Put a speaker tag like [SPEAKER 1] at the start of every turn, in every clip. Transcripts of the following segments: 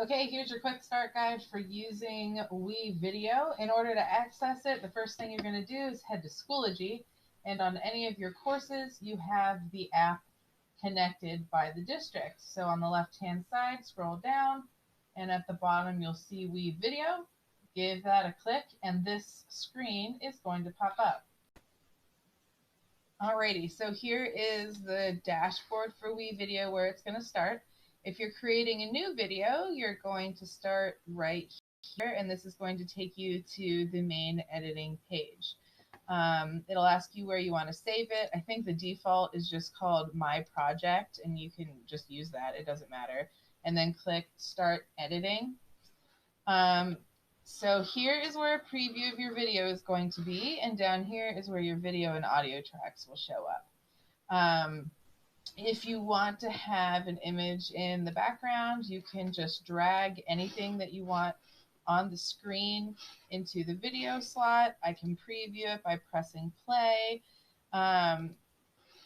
[SPEAKER 1] Okay, here's your quick start guide for using WeVideo. In order to access it, the first thing you're going to do is head to Schoology, and on any of your courses, you have the app connected by the district. So on the left-hand side, scroll down, and at the bottom, you'll see WeVideo. Give that a click, and this screen is going to pop up. Alrighty, so here is the dashboard for WeVideo where it's going to start. If you're creating a new video, you're going to start right here, and this is going to take you to the main editing page. It'll ask you where you want to save it. I think the default is just called My Project, and you can just use that. It doesn't matter. And then click Start Editing. So here is where a preview of your video is going to be, and down here is where your video and audio tracks will show up. If you want to have an image in the background, you can just drag anything that you want on the screen into the video slot. I can preview it by pressing play.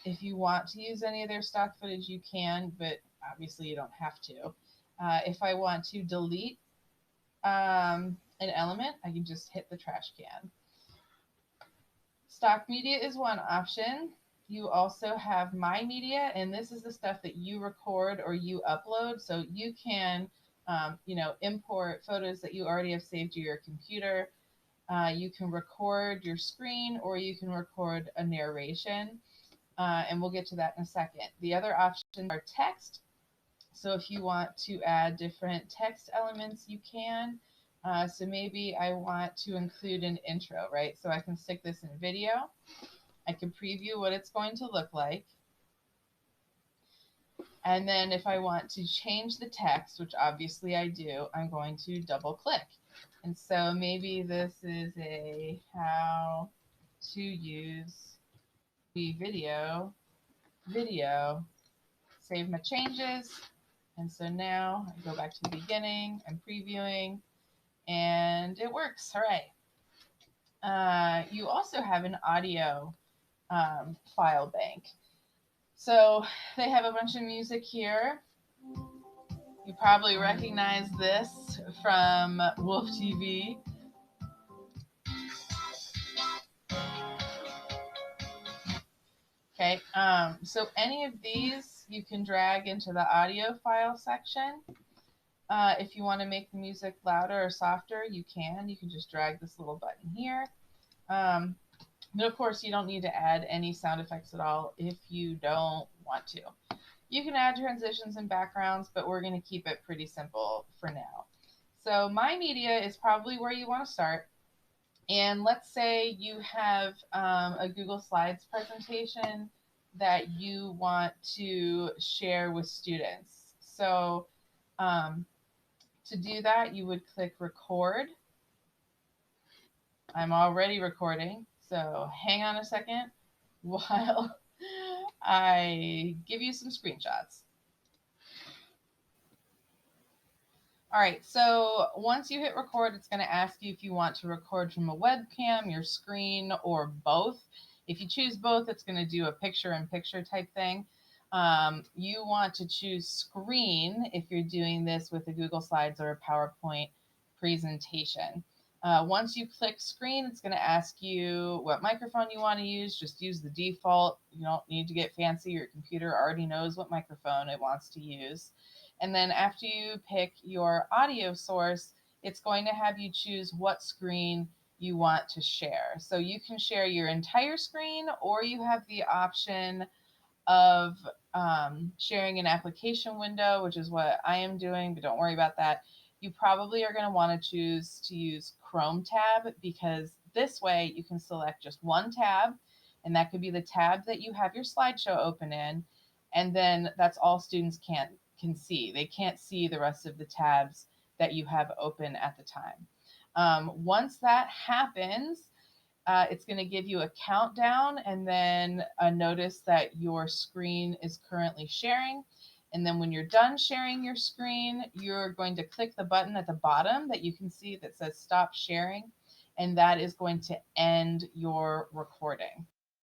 [SPEAKER 1] If you want to use any of their stock footage, you can, but obviously you don't have to. If I want to delete an element, I can just hit the trash can. Stock media is one option. You also have My Media, and this is the stuff that you record or you upload. So you can, import photos that you already have saved to your computer. You can record your screen, or you can record a narration, and we'll get to that in a second. The other options are text. So if you want to add different text elements, you can. So maybe I want to include an intro, right? So I can stick this in video. I can preview what it's going to look like. And then if I want to change the text, which obviously I do, I'm going to double click. And so maybe this is a how to use WeVideo video. Save my changes. And so now I go back to the beginning, I'm previewing, and it works. All right. You also have an audio file bank. So they have a bunch of music here. You probably recognize this from Wolf TV. Okay, so any of these you can drag into the audio file section. If you want to make the music louder or softer, you can. You can just drag this little button here. But of course, you don't need to add any sound effects at all if you don't want to. You can add transitions and backgrounds, but we're going to keep it pretty simple for now. So My Media is probably where you want to start. And let's say you have a Google Slides presentation that you want to share with students. So to do that, you would click Record. I'm already recording, so hang on a second while I give you some screenshots. All right, so once you hit record, it's going to ask you if you want to record from a webcam, your screen, or both. If you choose both, it's going to do a picture-in-picture type thing. You want to choose screen if you're doing this with a Google Slides or a PowerPoint presentation. Once you click screen, it's going to ask you what microphone you want to use. Just use the default. You don't need to get fancy. Your computer already knows what microphone it wants to use. And then after you pick your audio source, it's going to have you choose what screen you want to share. So you can share your entire screen, or you have the option of sharing an application window, which is what I am doing, but don't worry about that. You probably are going to want to choose to use Chrome tab, because this way you can select just one tab, and that could be the tab that you have your slideshow open in, and then that's all students can see. They can't see the rest of the tabs that you have open at the time. Once that happens, it's going to give you a countdown and then a notice that your screen is currently sharing. And then when you're done sharing your screen, you're going to click the button at the bottom that you can see that says stop sharing. And that is going to end your recording.